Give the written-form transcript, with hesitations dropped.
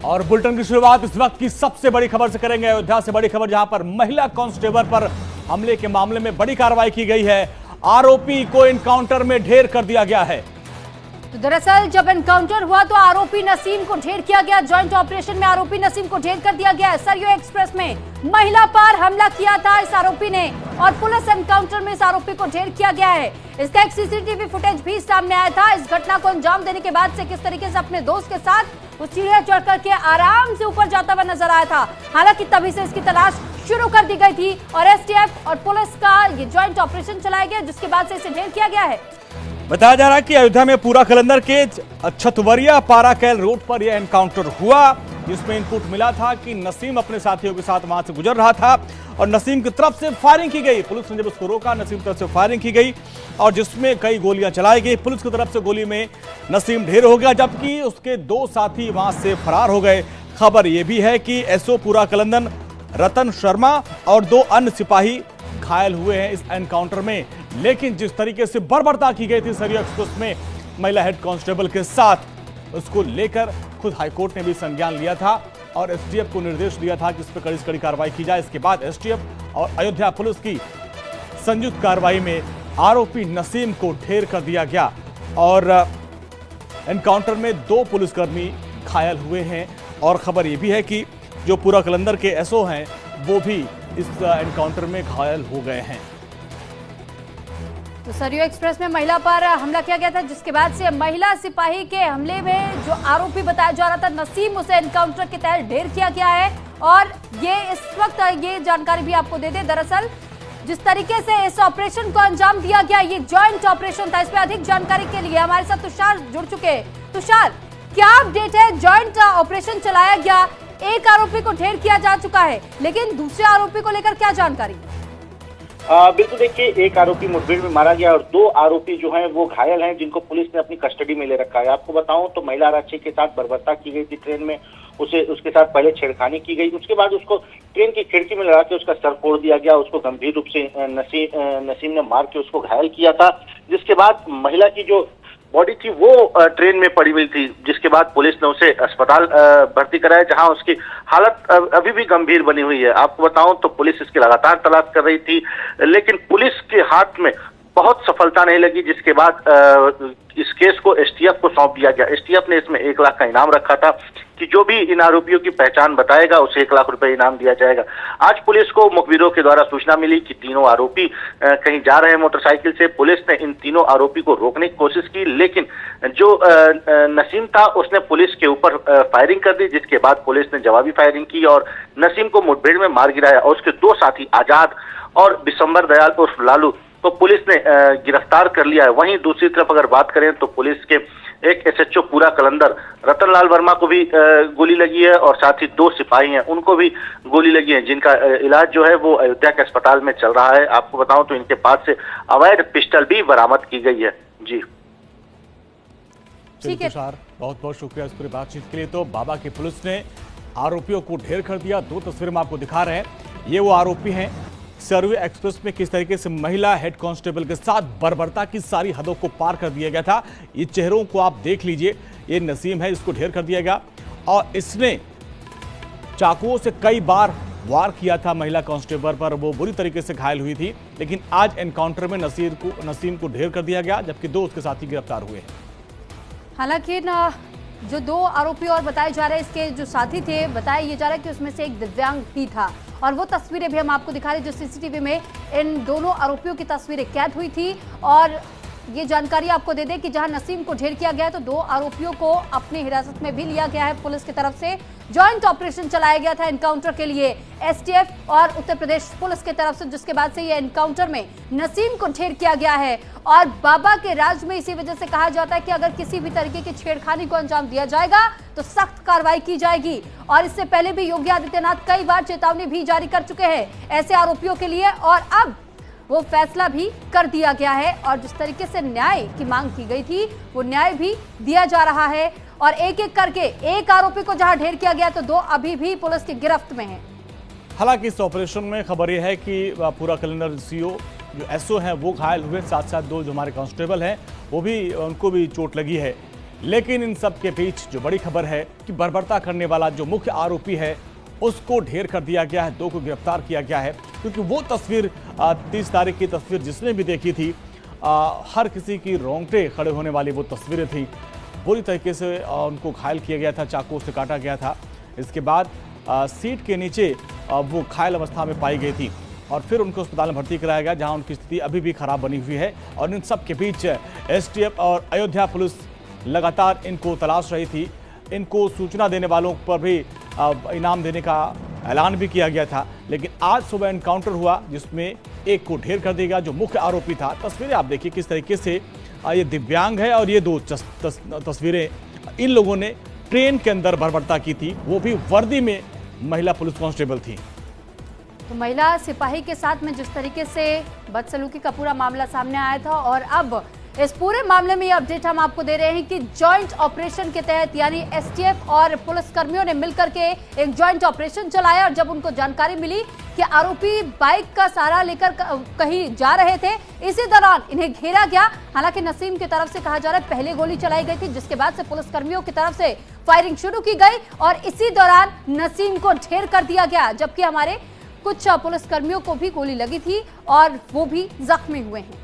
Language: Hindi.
और बुलेटिन की शुरुआत इस वक्त की सबसे बड़ी खबर से करेंगे। अयोध्या से बड़ी खबर, जहां पर महिला कांस्टेबल पर हमले के मामले में बड़ी कार्रवाई की गई है। आरोपी को एनकाउंटर में ढेर कर दिया गया है। तो दरअसल जब एनकाउंटर हुआ तो आरोपी नसीम को ढेर किया गया। जॉइंट ऑपरेशन में आरोपी नसीम को ढेर कर दिया गया है। सरयू एक्सप्रेस में महिला पर हमला किया था इस आरोपी ने और पुलिस एनकाउंटर में इस आरोपी को ढेर किया गया है। इसका एक सीसीटीवी फुटेज भी सामने आया था। इस घटना को अंजाम देने के बाद से किस तरीके से अपने दोस्त के साथ वो सीढ़ियां चढ़ करके आराम से ऊपर जाता हुआ नजर आया था। हालांकि तभी से इसकी तलाश शुरू कर दी गई थी और एसटीएफ और पुलिस का ये ज्वाइंट ऑपरेशन चलाया गया, जिसके बाद से इसे ढेर किया गया है। बताया जा रहा है कि अयोध्या में पूरा कलंदर के छतवरिया पाराकैल रोड पर यह एनकाउंटर हुआ, जिसमें इनपुट मिला था कि नसीम अपने साथियों के साथ वहां से गुजर रहा था और नसीम की तरफ से फायरिंग की गई। पुलिस ने जब उसको रोका, नसीम की तरफ से फायरिंग की गई और जिसमें कई गोलियां चलाई गई। पुलिस की तरफ से गोली में नसीम ढेर हो गया, जबकि उसके दो साथी वहां से फरार हो गए। खबर यह भी है कि एसओ पूरा कलंदर रतन शर्मा और दो अन्य सिपाही घायल हुए हैं इस एनकाउंटर में। लेकिन जिस तरीके से बर्बरता की गई थी सरयू एक्सप्रेस में महिला हेड कांस्टेबल के साथ, उसको लेकर खुद हाईकोर्ट ने भी संज्ञान लिया था और एसटीएफ को निर्देश दिया था कि इस पर कड़ी से कड़ी कार्रवाई की जाए। इसके बाद एसटीएफ और अयोध्या पुलिस की संयुक्त कार्रवाई में आरोपी नसीम को ढेर कर दिया गया और एनकाउंटर में दो पुलिसकर्मी घायल हुए हैं। और खबर यह भी है कि जो पूरा कलंदर के एसओ हैं वो भी इस एनकाउंटर में घायल हो गए हैं। तो सरयू एक्सप्रेस में महिला पर हमला किया गया था, जिसके बाद से महिला सिपाही के हमले में जो आरोपी बताया जा रहा था नसीम, उसे एनकाउंटर के तहत ढेर किया गया है। और ये इस वक्त ये जानकारी भी आपको दे दें, दरअसल जिस तरीके से इस ऑपरेशन को अंजाम दिया गया, ये जॉइंट ऑपरेशन था। इस पर अधिक जानकारी के लिए हमारे साथ तुषार जुड़ चुके हैं। तुषार, क्या अपडेट है? जॉइंट ऑपरेशन चलाया गया, एक आरोपी को ढेर किया जा चुका है, लेकिन दूसरे आरोपी को लेकर क्या जानकारी? बिल्कुल, देखिए, एक आरोपी मुठभेड़ में मारा गया और दो आरोपी जो हैं वो घायल हैं, जिनको पुलिस ने अपनी कस्टडी में ले रखा है। आपको बताऊं तो महिला आरक्षक के साथ बर्बरता की गई थी ट्रेन में, उसके साथ पहले छेड़खानी की गई, उसके बाद उसको ट्रेन की खिड़की में लगा के उसका सर फोड़ दिया गया। उसको गंभीर रूप से नसीम ने मार के उसको घायल किया था, जिसके बाद महिला की जो बॉडी थी वो ट्रेन में पड़ी हुई थी, जिसके बाद पुलिस ने उसे अस्पताल भर्ती कराया, जहां उसकी हालत अभी भी गंभीर बनी हुई है। आपको बताऊं तो पुलिस इसकी लगातार तलाश कर रही थी, लेकिन पुलिस के हाथ में बहुत सफलता नहीं लगी, जिसके बाद इस केस को एसटीएफ को सौंप दिया गया। एसटीएफ ने इसमें 1 लाख का इनाम रखा था कि जो भी इन आरोपियों की पहचान बताएगा उसे 1 लाख रुपए इनाम दिया जाएगा। आज पुलिस को मुखबिरों के द्वारा सूचना मिली कि तीनों आरोपी कहीं जा रहे हैं मोटरसाइकिल से। पुलिस ने इन तीनों आरोपी को रोकने की कोशिश की, लेकिन जो नसीम था उसने पुलिस के ऊपर फायरिंग कर दी, जिसके बाद पुलिस ने जवाबी फायरिंग की और नसीम को मुठभेड़ में मार गिराया। और उसके दो साथी आजाद और बिशंबर दयाल उर्फ लालू तो पुलिस ने गिरफ्तार कर लिया है। वहीं दूसरी तरफ अगर बात करें तो पुलिस के एक एसएचओ पूरा कलंदर रतनलाल वर्मा को भी गोली लगी है और साथ ही दो सिपाही हैं उनको भी गोली लगी है, जिनका इलाज जो है वो अयोध्या के अस्पताल में चल रहा है। आपको बताऊं तो इनके पास से अवैध पिस्टल भी बरामद की गई है। जी ठीक है तुषार, बहुत बहुत शुक्रिया इस पूरी बातचीत के लिए। तो बाबा की पुलिस ने आरोपियों को ढेर कर दिया। दो तस्वीरें हम आपको दिखा रहे हैं, ये वो आरोपी हैं। सरयू एक्सप्रेस में किस तरीके से महिला हेड कांस्टेबल के साथ बर्बरता की सारी हदों को पार कर दिया गया था, ये चेहरों को आप देख लीजिए। ये नसीम है, इसको ढेर कर दिया गया और इसने चाकुओं से कई बार वार किया था महिला कांस्टेबल पर, वो बुरी तरीके से घायल हुई थी। लेकिन आज एनकाउंटर में नसीम को ढेर कर दिया गया, जबकि दो उसके साथी गिरफ्तार हुए हैं। हालांकि जो दो आरोपी और बताए जा रहे हैं, इसके जो साथी थे, बताया ये जा रहा है कि उसमें से एक दिव्यांग भी था। और वो तस्वीरें भी हम आपको दिखा रहे हैं जो सीसीटीवी में इन दोनों आरोपियों की तस्वीरें कैद हुई थी। और ये जानकारी आपको दे दें कि जहां नसीम को ढेर किया गया है तो दो आरोपियों को अपनी हिरासत में भी लिया गया है पुलिस की तरफ से। जॉइंट ऑपरेशन चलाया गया था एनकाउंटर के लिए एसटीएफ और उत्तर प्रदेश पुलिस की तरफ से, जिसके बाद से ये एनकाउंटर में नसीम को ढेर किया गया है। और बाबा के राज में इसी वजह से कहा जाता है कि अगर किसी भी तरीके की छेड़खानी को अंजाम दिया जाएगा तो सख्त कार्रवाई की जाएगी। और इससे पहले भी योगी आदित्यनाथ कई बार चेतावनी भी जारी कर चुके हैं ऐसे आरोपियों के लिए, और अब वो फैसला भी कर दिया गया है। और जिस तरीके से न्याय की मांग की गई थी वो न्याय भी दिया जा रहा है। और एक एक करके एक आरोपी को जहां ढेर किया गया तो दो अभी भी पुलिस की गिरफ्त में हैं। हालांकि इस ऑपरेशन में खबर यह है कि पूरा कलंदर सीओ जो एसओ हैं वो घायल हुए, साथ साथ दो जो हमारे कांस्टेबल हैं वो भी, उनको भी चोट लगी है। लेकिन इन सब के बीच जो बड़ी खबर है कि बर्बरता करने वाला जो मुख्य आरोपी है उसको ढेर कर दिया गया है, 2 को गिरफ्तार किया गया है। क्योंकि वो तस्वीर 30 तारीख की तस्वीर जिसने भी देखी थी, हर किसी की रोंगटे खड़े होने वाली वो तस्वीरें थी। बुरी तरीके से उनको घायल किया गया था, चाकू से काटा गया था। इसके बाद सीट के नीचे वो घायल अवस्था में पाई गई थी और फिर उनको अस्पताल में भर्ती कराया गया, जहां उनकी स्थिति अभी भी खराब बनी हुई है। और इन सब के बीच एसटीएफ और अयोध्या पुलिस लगातार इनको तलाश रही थी। इनको सूचना देने वालों पर भी इनाम देने का ऐलान भी किया गया था। लेकिन आज सुबह एनकाउंटर हुआ जिसमें एक को ढेर कर दिया गया जो मुख्य आरोपी था। तस्वीरें आप देखिए किस तरीके से ये दिव्यांग है और ये 2 तस्वीरें इन लोगों ने ट्रेन के अंदर बर्बरता की थी, वो भी वर्दी में महिला पुलिस कांस्टेबल थी। तो महिला सिपाही के साथ में जिस तरीके से बदसलूकी का पूरा मामला सामने आया था, और अब इस पूरे मामले में ये अपडेट हम आपको दे रहे हैं कि जॉइंट ऑपरेशन के तहत यानी एसटीएफ और पुलिस कर्मियों ने मिलकर के एक जॉइंट ऑपरेशन चलाया। और जब उनको जानकारी मिली कि आरोपी बाइक का सहारा लेकर कहीं जा रहे थे, इसी दौरान इन्हें घेरा गया। हालांकि नसीम की तरफ से कहा जा रहा है पहले गोली चलाई गई थी, जिसके बाद से पुलिस कर्मियों की तरफ से फायरिंग शुरू की गई और इसी दौरान नसीम को ढेर कर दिया गया। जबकि हमारे कुछ पुलिस कर्मियों को भी गोली लगी थी और वो भी जख्मी हुए हैं।